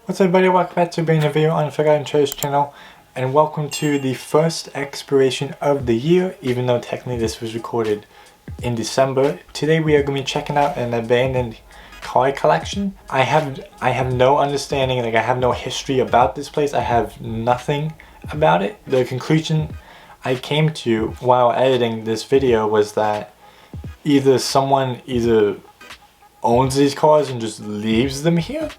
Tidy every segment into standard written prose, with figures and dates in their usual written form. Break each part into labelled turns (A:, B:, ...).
A: What's up everybody, welcome back to bringing a video on the Forgotten Treasures channel, and welcome to the first exploration of the year, even though technically this was recorded in December. Today we are going to be checking out an abandoned car collection. I have no understanding, I have no history about this place. I have nothing about it. The conclusion I came to while editing this video was that someone owns these cars and just leaves them here,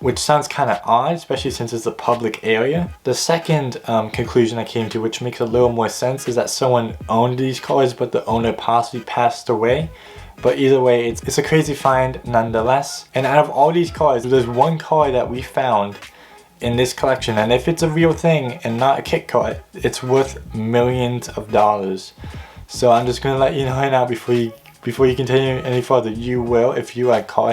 A: which sounds kind of odd, especially since it's a public area. The second conclusion I came to, which makes a little more sense, is that someone owned these cars but the owner possibly passed away. But either way, it's a crazy find nonetheless. And out of all these cars, there's one car that we found in this collection, and if it's a real thing and not a kit car, it's worth millions of dollars. So I'm just gonna let you know right now, before you continue any further, you will, if you are a car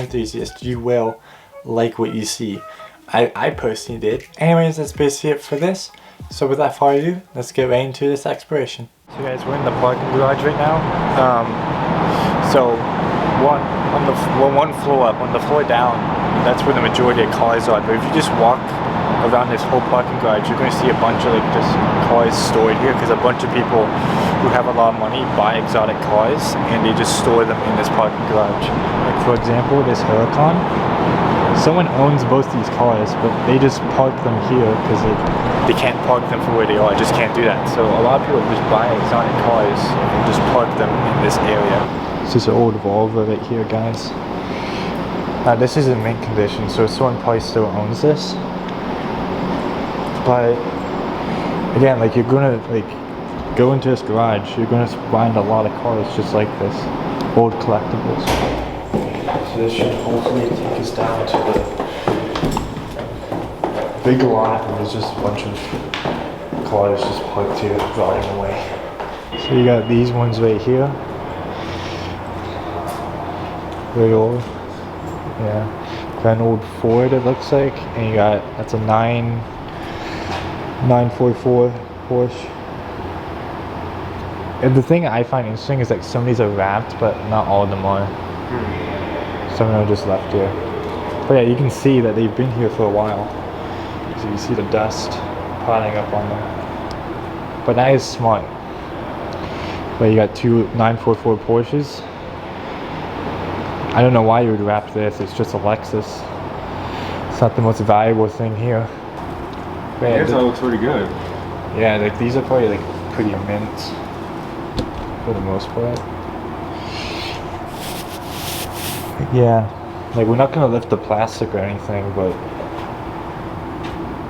A: enthusiast, you will like what you see. I personally did. Anyways, that's basically it for this. So without further ado, let's get right into this exploration. So guys, we're in the parking garage right now. So one floor up, on the floor down, that's where the majority of cars are. But if you just walk around this whole parking garage, you're going to see a bunch of just cars stored here, because a bunch of people who have a lot of money buy exotic cars and they just store them in this parking garage. Like for example, this Huracan. Someone owns both these cars, but they just park them here because they can't park them for where they are. I just can't do that. So a lot of people just buy exotic cars and just park them in this area. This is an old Volvo right here, guys. This is in mint condition, so someone probably still owns this. But again, like, you're gonna go into this garage, you're gonna find a lot of cars just like this, old collectibles. So this should hopefully take us down to the big lot, and there's just a bunch of cars just parked here, rotting away. So you got these ones right here, right over, yeah. Got an old Ford, it looks like, and you got, that's a 944 Porsche. And the thing I find interesting is like some of these are wrapped, but not all of them are. Some of them are just left here. But yeah, you can see that they've been here for a while. So you see the dust piling up on them. But that is smart. But you got two 944 Porsches. I don't know why you would wrap this, it's just a Lexus. It's not the most valuable thing here.
B: I guess that looks pretty good.
A: Yeah, like these are probably like pretty mint for the most part. Yeah, like we're not gonna lift the plastic or anything, but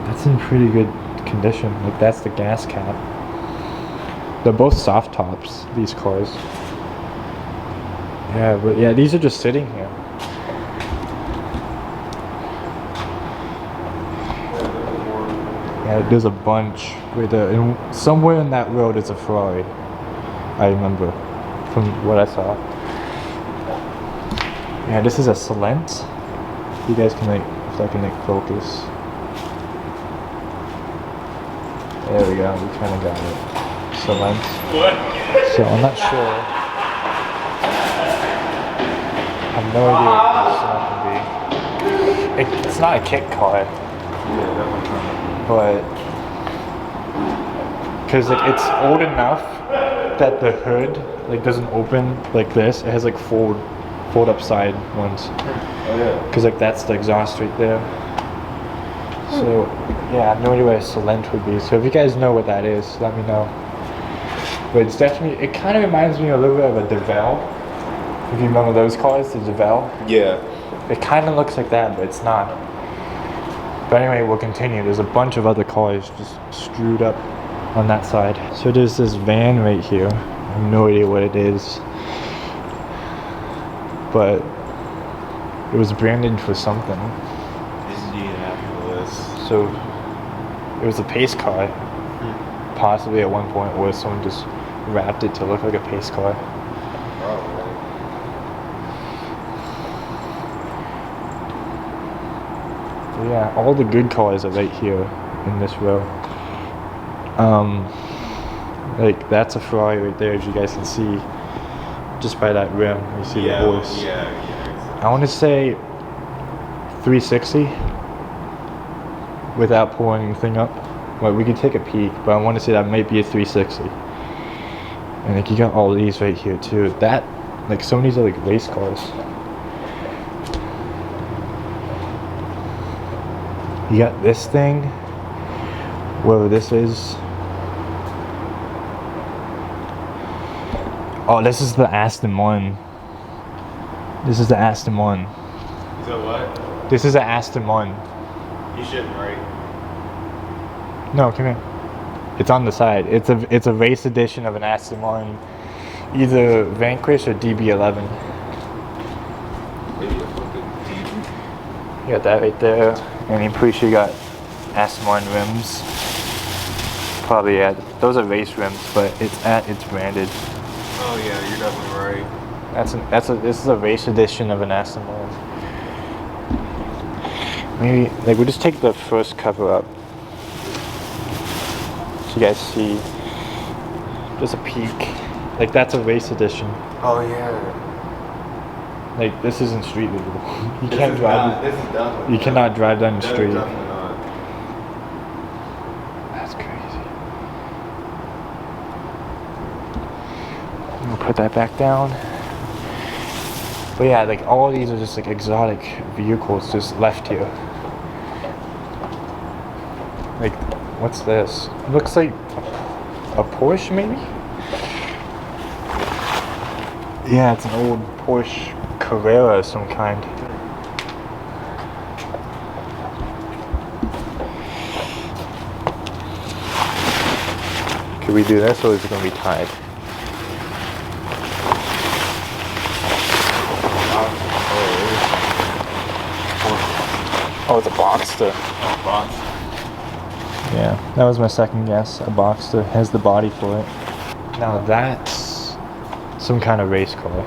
A: that's in pretty good condition. Like that's the gas cap. They're both soft tops, these cars. Yeah, but yeah, these are just sitting here. Yeah, there's a bunch right there, and somewhere in that road is a Ferrari. I remember from what I saw. Yeah, this is a Sedans. You guys can if I can focus. There we go, we kind of got it. Sedans. So I'm not sure. I have no idea what this is going to be. It's not a kit car.
B: Yeah, definitely not.
A: But because like it's old enough that the hood doesn't open like this. It has like fold up side ones.
B: Oh yeah.
A: Because like that's the exhaust right there. So yeah, I have no idea what a Sedans would be. So if you guys know what that is, let me know. But it's definitely, it kind of reminds me a little bit of a DeVal. If you remember those cars, the DeVal.
B: Yeah.
A: It kind of looks like that, but it's not. But anyway, we'll continue. There's a bunch of other cars just screwed up on that side. So there's this van right here. I have no idea what it is. But it was branded for something.
B: Indianapolis.
A: So it was a pace car. Possibly at one point where someone just wrapped it to look like a pace car. Yeah, all the good cars are right here in this row. Like that's a Ferrari right there, as you guys can see, just by that rim. You see the horse.
B: Yeah.
A: I want to say 360 without pulling anything up. Well, we could take a peek, but I want to say that might be a 360. And like you got all these right here too. That, like some of these are like race cars. You got this thing, whatever this is. Oh, this is the Aston one. This is the Aston one.
B: Is that what?
A: This is an Aston one.
B: You shouldn't, right?
A: No, come here. It's on the side. It's a race edition of an Aston one, either Vanquish or DB11.
B: Maybe a fucking TV.
A: You got that right there, and I'm pretty sure you got Aston Martin rims. Probably, yeah. Those are race rims, but it's branded.
B: Oh yeah, you're definitely right.
A: This is a race edition of an Aston Martin. Maybe like we'll just take the first cover up, so you guys see. Just a peek. Like that's a race edition.
B: Oh yeah.
A: Like this isn't street legal. You can't drive.
B: This is definitely.
A: You cannot drive down the
B: That is
A: street.
B: definitely not.
A: That's crazy. We'll put that back down. But yeah, like all these are just like exotic vehicles just left here. Like, what's this? It looks like a Porsche maybe? Yeah, it's an old Porsche Carrera of some kind. Could we do this or is it going to be tied? Oh, it's a Boxster.
B: Oh, box.
A: Yeah, that was my second guess. A Boxster has the body for it. Now that's some kind of race car.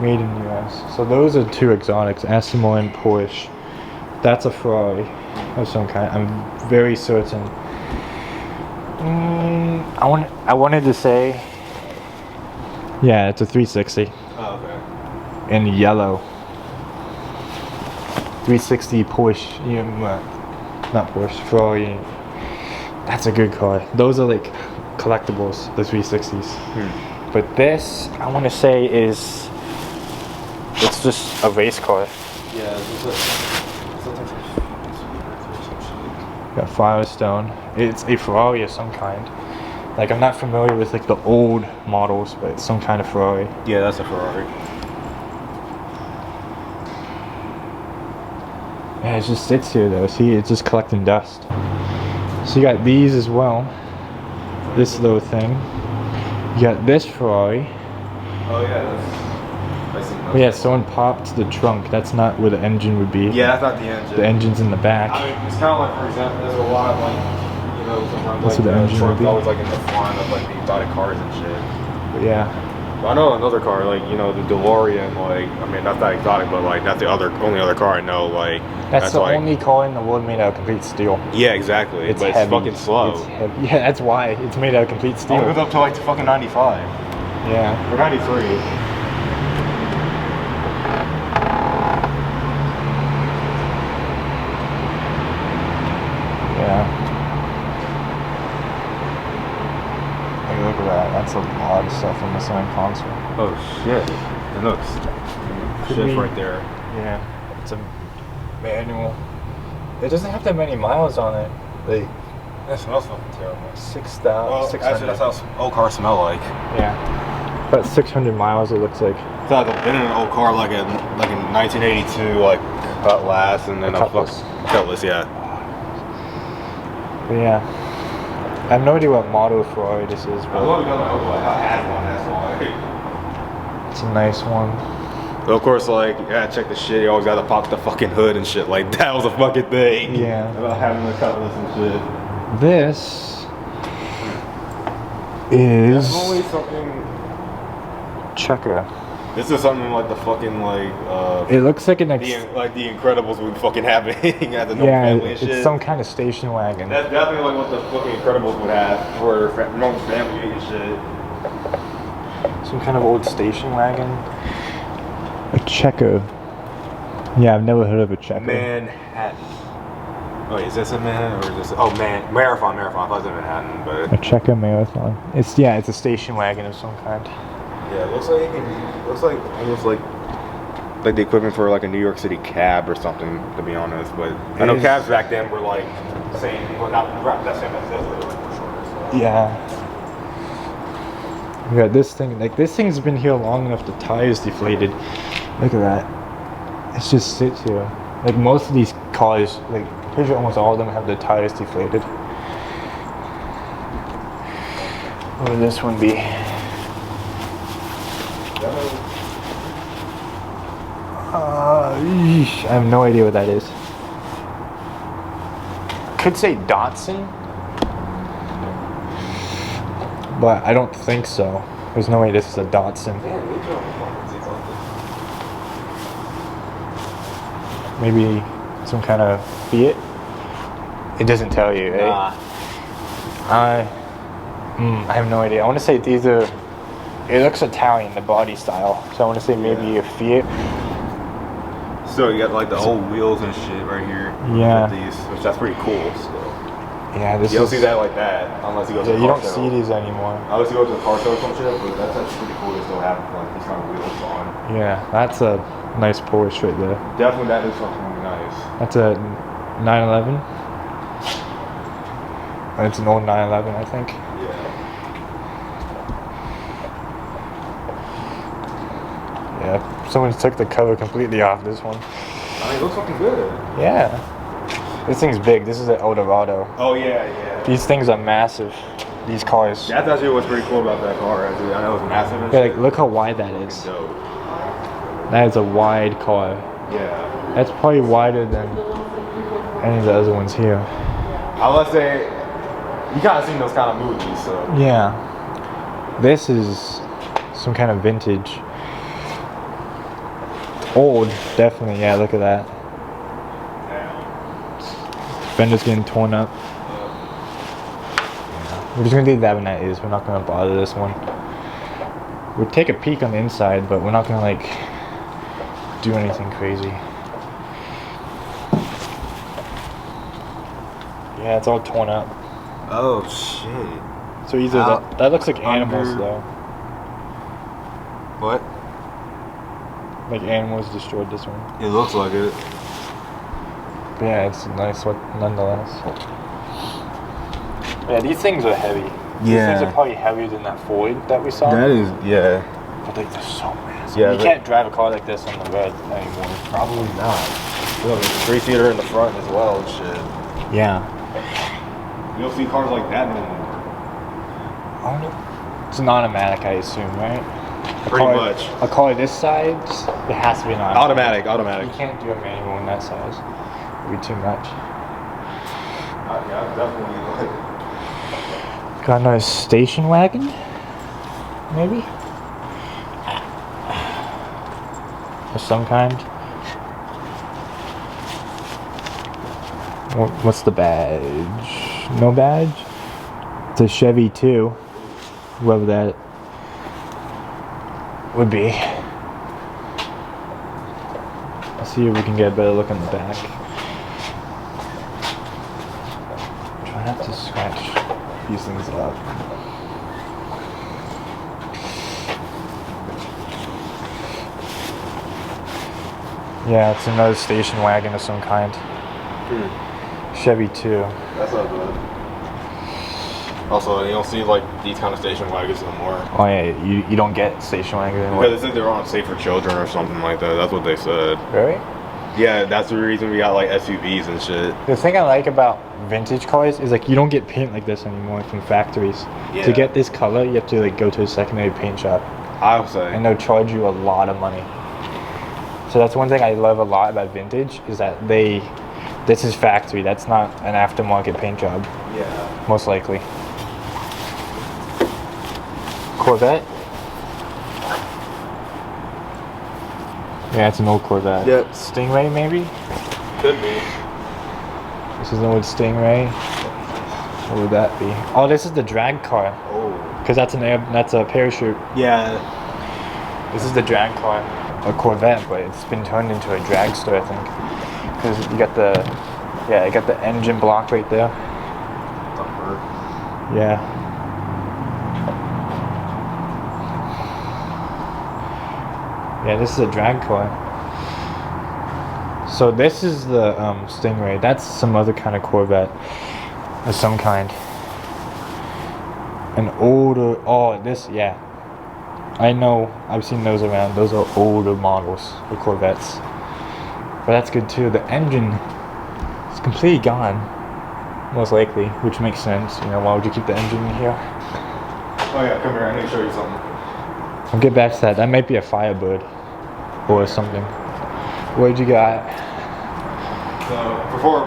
A: Made in US. So those are two exotics, Aston Martin, Porsche. That's a Ferrari of some kind. I'm very certain. I wanted to say, yeah, it's a 360
B: Oh, okay.
A: in yellow. 360 Porsche, not Porsche, Ferrari. That's a good car. Those are like collectibles, the 360s. But this, I want to say, it's just a race car.
B: Yeah,
A: Got Firestone. It's a Ferrari of some kind. Like I'm not familiar with like the old models, but it's some kind of Ferrari.
B: yeah, that's a Ferrari.
A: Yeah, it just sits here though. See, it's just collecting dust. So you got these as well. This little thing. You got this Ferrari.
B: Oh yeah, that's.
A: Oh, yeah, someone popped the trunk. That's not where the engine would be.
B: Yeah, that's not the engine.
A: The engine's in the back.
B: I mean, it's kind of like, for example, there's a lot of like, you know, sometimes
A: That's
B: like
A: what the engine would be.
B: always like in the front of like the exotic cars and shit.
A: But yeah.
B: But I know another car, like, you know, the DeLorean, like, I mean, that's not exotic, but like, that's the only other car I know, like.
A: That's the
B: like,
A: only car in the world made out of complete steel.
B: Yeah, exactly.
A: It's
B: but
A: heavy.
B: It's fucking slow.
A: It's heavy. Yeah, that's why. It's made out of complete
B: It
A: steel.
B: goes up to like fucking 95.
A: Yeah.
B: Or 93.
A: Yeah. Like, look at that. That's a lot of stuff in the same console.
B: Oh shit. It looks
A: Could
B: shit
A: we-
B: right there.
A: Yeah. It's a manual. It doesn't have that many miles on it. Like
B: That smells fucking terrible.
A: 6,000.
B: Well,
A: 600.
B: actually, that's how old cars smell like.
A: Yeah. About 600 miles it looks like.
B: It's like I've been in an old car like in 1982, like Cutlass, and then
A: Cutlass.
B: Cutlass, yeah.
A: But yeah. I have no idea what model Ferrari this is,
B: I
A: but
B: love to go to I had one, that's why.
A: it's a nice one.
B: But of course, like, yeah, check the shit. You always gotta pop the fucking hood and shit. Like, that was a fucking thing.
A: Yeah.
B: About having the Cutlass and shit.
A: This is
B: Definitely something.
A: Checker.
B: This is something like the fucking
A: It looks like an
B: the Incredibles would be fucking having at the
A: yeah,
B: family and
A: it's
B: shit.
A: some kind of station wagon.
B: That's definitely like what the fucking Incredibles would have for their normal family and shit.
A: Some kind of old station wagon. A checker. Yeah, I've never heard of a checker.
B: Manhattan. Oh, is this a Manhattan or is this? Oh, Marathon. I thought it was in Manhattan, but
A: A checker marathon. It's a station wagon of some kind.
B: yeah, it looks like almost like the equipment for like a New York City cab or something. To be honest, but I know cabs back then were like same, well not that same as this, but like shorter. So.
A: Yeah. Yeah, this thing, like this thing's been here long enough. The tire's deflated. Look at that. It just sits here. Like most of these cars, like pretty sure almost all of them have their tires deflated. What would this one be? I have no idea what that is. Could say Datsun, but I don't think so. There's no way this is a Datsun. Maybe some kind of Fiat? It doesn't tell you, eh?
B: Nah.
A: I have no idea. I want to say these are... It looks Italian, the body style. So I want to say maybe a Fiat.
B: So you got like the old wheels and shit right here.
A: Yeah.
B: These, which that's pretty cool. So.
A: Yeah, this
B: You don't
A: is...
B: see that like that unless you go to
A: Yeah,
B: the
A: you
B: car
A: don't
B: show.
A: see these anymore.
B: Unless you go to the car show or some shit, but that's actually pretty cool to still have like these kind of wheels on.
A: Yeah, that's a nice Porsche right there.
B: Definitely that is something really nice.
A: That's a 911. It's an old 911, I think.
B: Yeah.
A: Yeah, someone took the cover completely off this one.
B: I mean, it looks fucking good.
A: Yeah. This thing's big. This is an Eldorado.
B: Oh yeah.
A: These things are massive. These cars.
B: That's actually what's pretty cool about that car. Actually. I know it's massive and
A: Yeah,
B: shit.
A: like look how wide that is.
B: Dope.
A: That is a wide car.
B: Yeah.
A: That's probably wider than any of the other ones here.
B: Unless they, you kind of seen those kind of movies, so.
A: Yeah. This is some kind of vintage. Old, definitely. Yeah, look at that. Fender's getting torn up. We're just gonna leave that when that is. We're not gonna bother this one. We'll take a peek on the inside, but we're not gonna like do anything crazy. Yeah, it's all torn up.
B: Oh shit.
A: So either that looks like animals though.
B: What?
A: Like animals destroyed this one.
B: It looks like it.
A: But yeah, it's a nice one nonetheless. Yeah, these things are heavy. These things are probably heavier than that Ford that we saw.
B: That is, yeah.
A: But like they're so massive.
B: Yeah,
A: You can't drive a car like this on the road anymore.
B: Probably not. Look, three-seater in the front as well and shit.
A: Yeah.
B: You don't see cars like that no more.
A: It's an automatic, I assume, right?
B: Pretty much.
A: A car this size, it has to be an automatic.
B: Automatic.
A: You can't do a manual in that size. It'd be too much.
B: Yeah, definitely.
A: Got another station wagon? Maybe? Of some kind. What's the badge? No badge? It's a Chevy too. Whoever that would be. Let's see if we can get a better look on the back. Try not to scratch these things up. Yeah, it's another station wagon of some kind. Chevy 2.
B: That's not good. Also, you don't see like these kind of station wagons no more.
A: Oh yeah, you don't get station wagon anymore.
B: Because they said they're on safe for children or something like that. That's what they said.
A: Really?
B: Yeah, that's the reason we got like SUVs and shit.
A: The thing I like about vintage cars is like you don't get paint like this anymore from factories.
B: Yeah.
A: To get this color, you have to like go to a secondary paint shop,
B: I would say.
A: and they'll charge you a lot of money. So that's one thing I love a lot about vintage is that this is factory. That's not an aftermarket paint job,
B: Yeah.
A: most likely. Corvette. Yeah, it's an old Corvette.
B: Yep.
A: Stingray, maybe?
B: Could be.
A: This is an old Stingray. What would that be? Oh, this is the drag car.
B: Oh.
A: Because that's a parachute.
B: Yeah.
A: This is the drag car. A Corvette, but it's been turned into a dragster, I think. Because you got the engine block right there. Yeah. Yeah, this is a drag car. So this is the Stingray. That's some other kind of Corvette. Of some kind. An older, yeah. I know, I've seen those around. Those are older models of Corvettes. But that's good too. The engine is completely gone. Most likely, which makes sense. You know, why would you keep the engine in here?
B: Oh yeah, come here, I need to show you something.
A: I'll get back to that. That might be a Firebird. Or something. What did you got?
B: So, before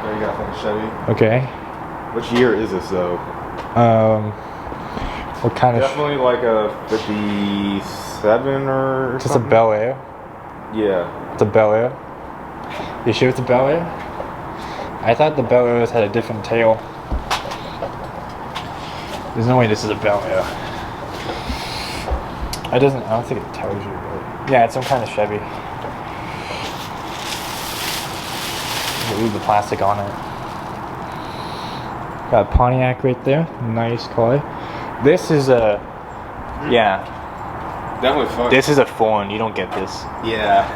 B: there you got from the Chevy.
A: Okay.
B: Which year is this though?
A: What kind of...
B: Definitely like a 57 or
A: Just
B: something.
A: a Bel Air?
B: Yeah.
A: It's a Bel Air? You sure it's a Bel Air? I thought the Bel Airs had a different tail. There's no way this is a Bel Air. I don't think it tells you, but... Yeah, it's some kind of Chevy. Leave the plastic on it. Got a Pontiac right there. Nice car. This is a... Yeah.
B: Definitely fun.
A: This is a foreign. You don't get this.
B: Yeah.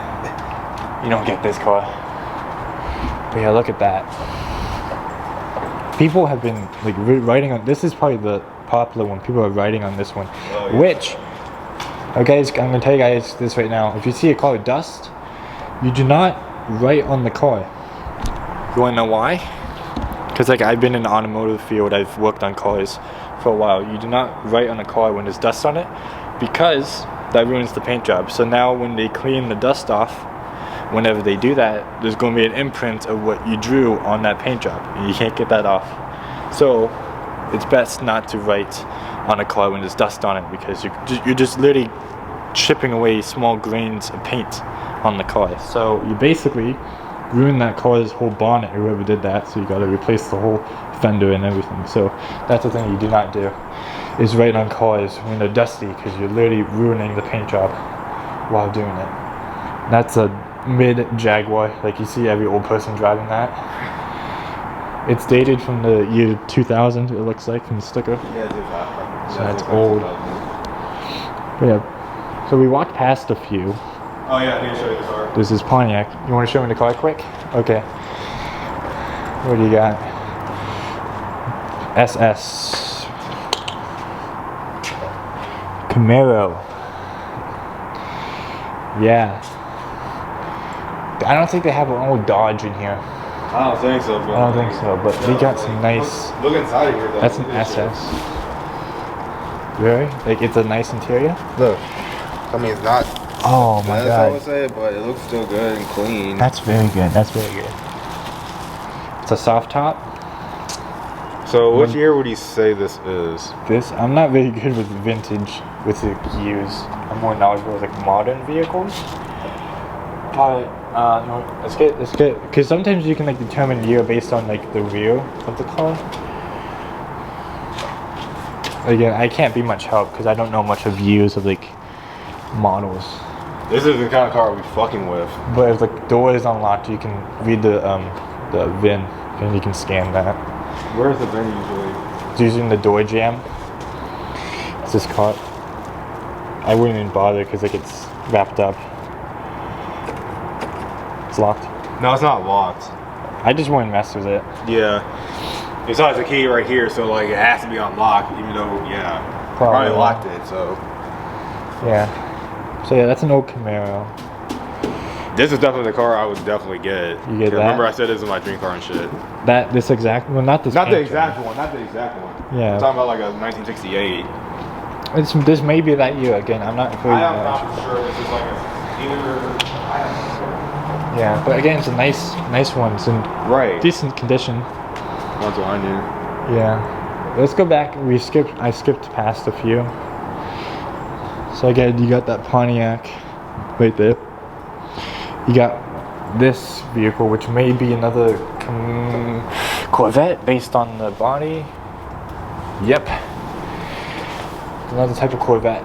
A: You don't get this car. But yeah, look at that. People have been like writing on... This is probably the popular one. People are writing on this one.
B: Oh, yeah.
A: Which... Okay, I'm going to tell you guys this right now. If you see a car with dust, you do not write on the car. You want to know why? Because like I've been in the automotive field, I've worked on cars for a while. You do not write on a car when there's dust on it, because that ruins the paint job. So now when they clean the dust off, whenever they do that, there's going to be an imprint of what you drew on that paint job, and you can't get that off. So it's best not to write on a car when there's dust on it, because you're just literally chipping away small grains of paint on the car. So you basically ruin that car's whole bonnet, or whoever did that, so you got to replace the whole fender and everything. So that's the thing you do not do, is write on cars when they're dusty, because you're literally ruining the paint job while doing it. That's a mid Jaguar, like you see every old person driving that. It's dated from the year 2000, it looks like, from the sticker.
B: Yeah,
A: So that's old. But yeah, so we walked past a few.
B: Oh yeah, I need to show you the car.
A: This is Pontiac. You want to show me the car quick? Okay. What do you got? SS. Camaro. Yeah. I don't think they have an old Dodge in here.
B: I don't think so.
A: I don't think so, but they got some nice...
B: Look inside of here though.
A: That's an SS. Really? Like, it's a nice interior?
B: Look. I mean, it's not...
A: Oh my
B: That's I would
A: god.
B: say, but it looks still good and clean.
A: That's very good. That's very good. It's a soft top.
B: So, which year would you say this is?
A: This, I'm not very good with vintage, with the used. I'm more knowledgeable with like modern vehicles. But let's get, because sometimes you can like determine year based on like the rear of the car. Again, I can't be much help because I don't know much of years of like models.
B: This is the kind of car we fucking with.
A: But if the door is unlocked, you can read the VIN and you can scan that.
B: Where's the VIN usually?
A: It's using the door jam. It's just caught. I wouldn't even bother because like it's wrapped up. It's locked.
B: No, it's not locked.
A: I just wouldn't mess with it.
B: Yeah. Besides the key right here, so like it has to be unlocked, even though, yeah. Probably locked it, so.
A: Yeah. So yeah, that's an old Camaro.
B: This is definitely the car I would definitely get.
A: You get that?
B: Remember I said this is my dream car and shit.
A: This exact, well not this.
B: Not the
A: paint
B: exact
A: job.
B: one, not the exact one.
A: Yeah.
B: I'm talking about like a 1968.
A: This may be that year again. I'm not very
B: I am not for sure. This is like either. I don't know.
A: Yeah, but again, it's a nice one. It's in decent condition.
B: That's what I knew.
A: Yeah. Let's go back. I skipped past a few. So again, you got that Pontiac right there. You got this vehicle, which may be another Corvette based on the body. Yep. Another type of Corvette.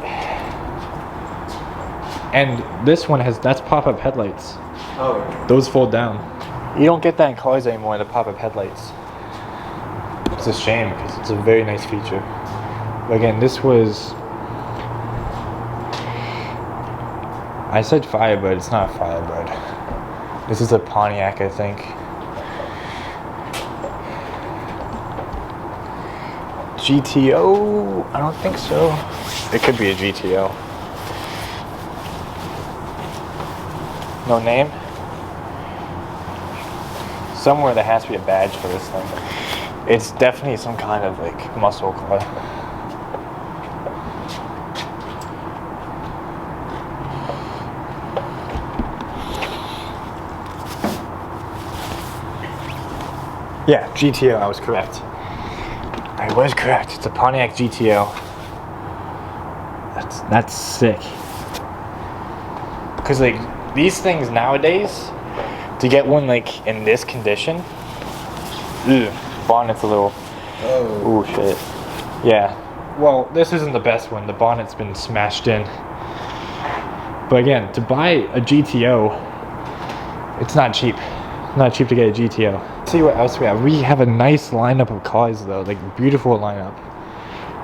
A: And this one that's pop-up headlights.
B: Oh.
A: Those fold down. You don't get that in cars anymore, the pop-up headlights. It's a shame because it's a very nice feature. But again, this was... I said Firebird, it's not a Firebird. This is a Pontiac, I think. GTO? I don't think so. It could be a GTO. No name? Somewhere there has to be a badge for this thing. It's definitely some kind of like muscle car. Yeah, GTO, I was correct. I was correct. It's a Pontiac GTO. That's sick. Cause like these things nowadays, to get one like in this condition, bonnet's a little. Oh shit. Yeah. Well, this isn't the best one. The bonnet's been smashed in. But again, to buy a GTO, it's not cheap. Not cheap to get a GTO. Let's see what else we have. We have a nice lineup of cars though, like beautiful lineup.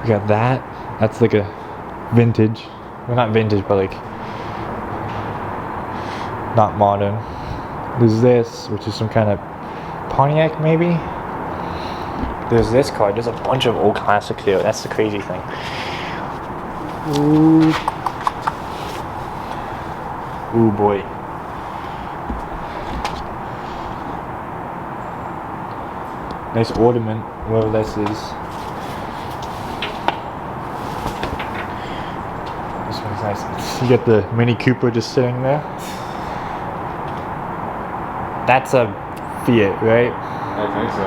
A: We got that. That's like a vintage. Well, not vintage, but like not modern. There's this, which is some kind of Pontiac maybe. There's this car. There's a bunch of old classics here. That's the crazy thing. Ooh. Ooh boy. Nice ornament, whatever this is. This one's nice. You got the Mini Cooper just sitting there. That's a Fiat, right?
B: I think so.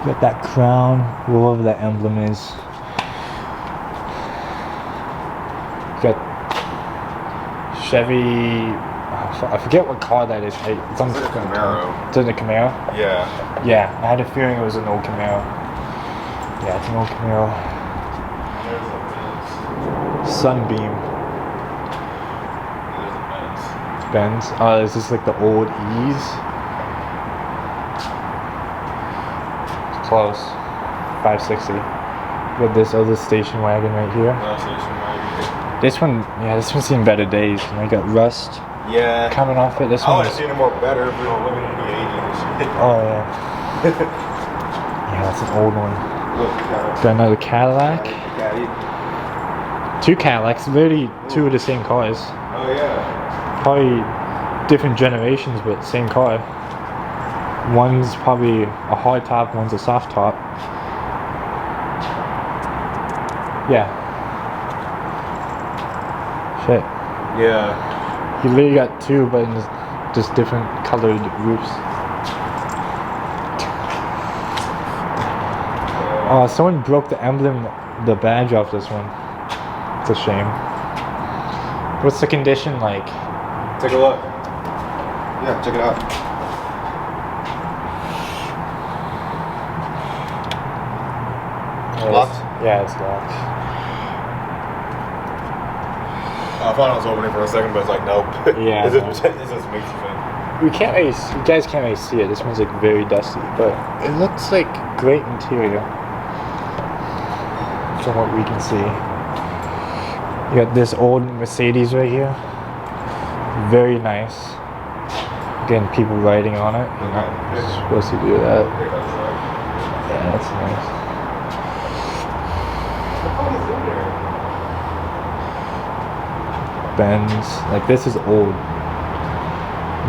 A: You got that crown, whatever that emblem is. You got Chevy, I forget what car that is. It's on
B: the Camaro.
A: It's in the Camaro?
B: Yeah.
A: Yeah, I had a feeling it was an old Camaro. Yeah, it's an old Camaro. Sunbeam.
B: There's a Benz.
A: Benz. Is this like the old E's? It's close. 560. With this other station wagon right here.
B: No, station wagon.
A: This one, yeah, this one's seen better days. You know, you got rust
B: Yeah.
A: coming off it. This
B: I
A: one
B: would have seen it more better if we were living in the 80s and shit.
A: Oh yeah. Yeah, that's an old one.
B: Look,
A: Got another Cadillac.
B: Caddy.
A: Two Cadillacs, really two of the same cars.
B: Oh yeah.
A: Probably different generations, but same car. One's probably a hard top, one's a soft top. Yeah. Shit.
B: Yeah.
A: You literally got two, but in just different colored roofs. Oh, someone broke the emblem, the badge off this one. It's a shame. What's the condition like?
B: Take a look. Yeah, check it out. Locked?
A: Yeah, it's locked.
B: I thought I was opening for a second, but it's like, nope.
A: Yeah.
B: This just makes you think.
A: You guys can't really see it. This one's like very dusty, but it looks like great interior from what we can see. You got this old Mercedes right here. Very nice. Again, people riding on it. You're not supposed to do that. Yeah, that's nice. Benz. Like this is old.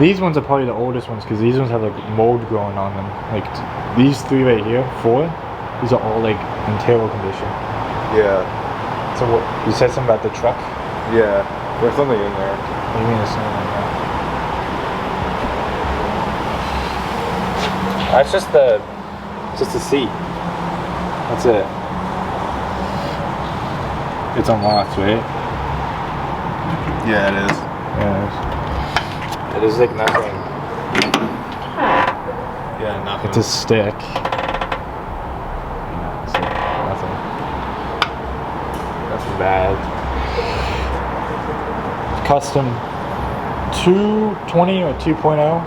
A: These ones are probably the oldest ones because these ones have like mold growing on them. Like these three right here, four, these are all like in terrible condition.
B: Yeah.
A: So what, you said something about the truck?
B: Yeah. There's something in there.
A: What do you mean there's something like that? That's just the seat. That's it. It's unlocked, right?
B: Yeah, it is.
A: Yeah. It is like nothing.
B: Yeah, nothing.
A: It's a stick. Yeah, it's like nothing. Nothing bad. Custom 220 or 2.0.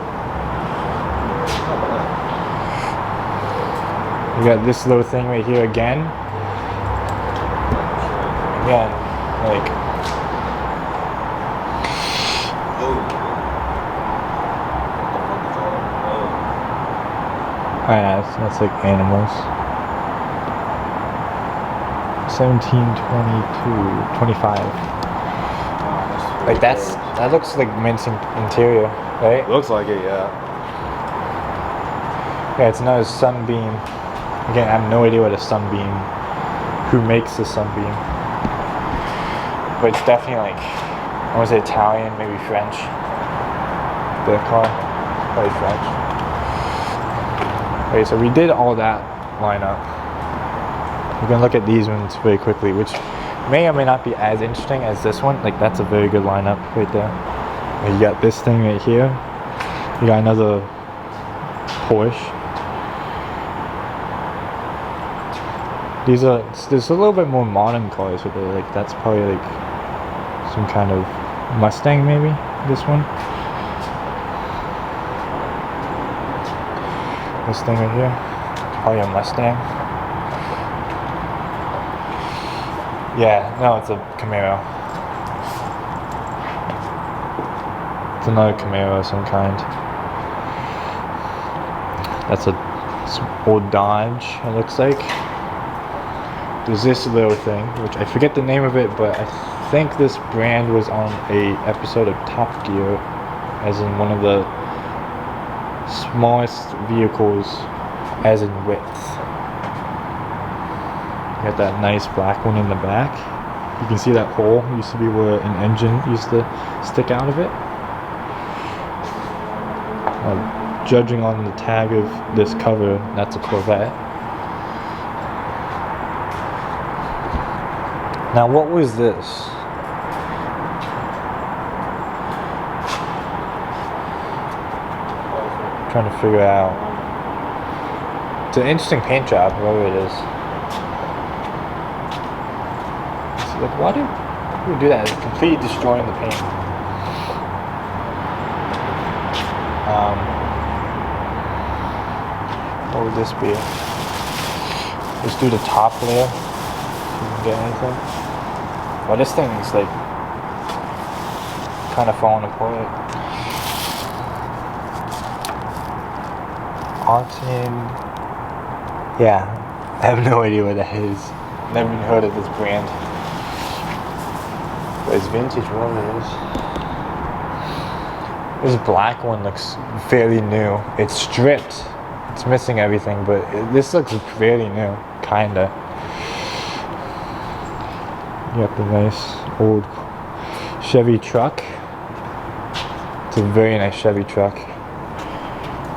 A: You got this little thing right here again. Again, like. Oh yeah, that's like animals. 1722, 25. Like that looks like mint interior, right?
B: Looks like it, yeah.
A: Yeah, it's another sunbeam. Again, I have no idea what a sunbeam. Who makes the sunbeam? But it's definitely like, I want to say Italian, maybe French. The car, probably French. Okay, so we did all that lineup. We're gonna look at these ones very quickly, which may or may not be as interesting as this one. Like that's a very good lineup right there. You got this thing right here. You got another Porsche. There's a little bit more modern cars with it. Like that's probably like some kind of Mustang maybe. This one. This thing right here. Probably a Mustang. Yeah, no, it's a Camaro. It's another Camaro of some kind. That's a old Dodge, it looks like. There's this little thing, which I forget the name of it, but I think this brand was on a episode of Top Gear, as in one of the smallest vehicles, as in width. Got that nice black one in the back. You can see that hole used to be where an engine used to stick out of it. Judging on the tag of this cover, that's a Corvette. Now what was this? I'm trying to figure out. It's an interesting paint job, whatever it is. Like, why do we do that? It's completely destroying the paint. What would this be? Let's do the top layer. See if we can get anything. Well, this thing is like kind of falling apart. Autumn. Yeah, I have no idea what that is. Never even heard of this brand. But it's vintage, whatever it is. This black one looks fairly new. It's stripped. It's missing everything, but this looks fairly new, kinda. You got the nice old Chevy truck. It's a very nice Chevy truck.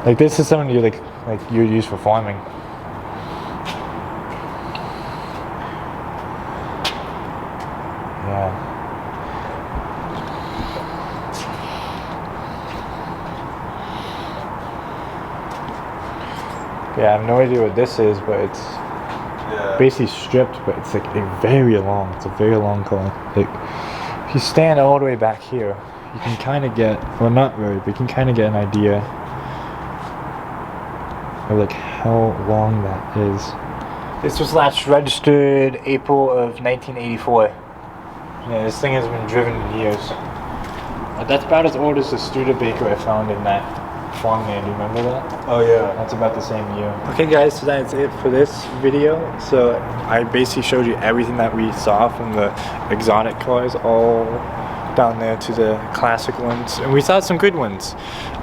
A: Like this is something you like you would use for farming. Yeah. Yeah, I have no idea what this is, but it's basically stripped, but it's like a very long car. Like, if you stand all the way back here, you can kind of get, well not really, but you can kind of get an idea of like how long that is. This was last registered April of 1984. Yeah, this thing has been driven in years. That's about as old as the Studebaker I found in that farmland. Do you remember that?
B: Oh yeah.
A: That's about the same year. Okay guys, so that's it for this video. So I basically showed you everything that we saw, from the exotic cars all down there to the classic ones, and we saw some good ones.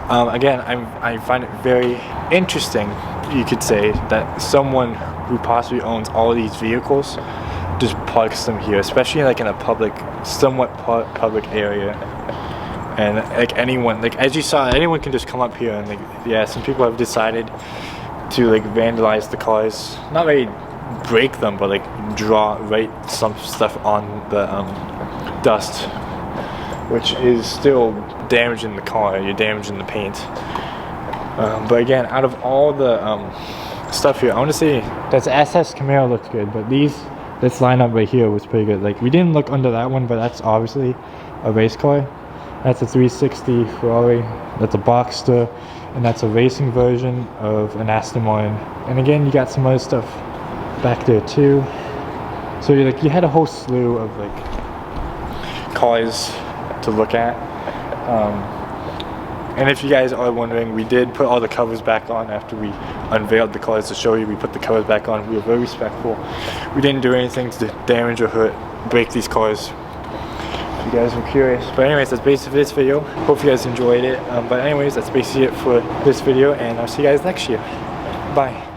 A: Again, I find it very interesting, you could say, that someone who possibly owns all these vehicles just parks them here, especially like in a somewhat public area. And like anyone, like as you saw, anyone can just come up here and like, yeah, some people have decided to like vandalize the cars. Not very break them, but like write some stuff on the dust, which is still damaging the car. You're damaging the paint. But again, out of all the stuff here, I want to say that SS Camaro looks good, but this lineup right here was pretty good. Like, we didn't look under that one, but that's obviously a race car. That's a 360 Ferrari. That's a Boxster, and that's a racing version of an Aston Martin. And again, you got some other stuff back there too. So you had a whole slew of like cars to look at. And if you guys are wondering, we did put all the covers back on after we unveiled the cars to show you. We put the covers back on. We were very respectful. We didn't do anything to damage or break these cars. If you guys were curious. But anyways, that's basically this video. Hope you guys enjoyed it. But anyways, that's basically it for this video, and I'll see you guys next year. Bye.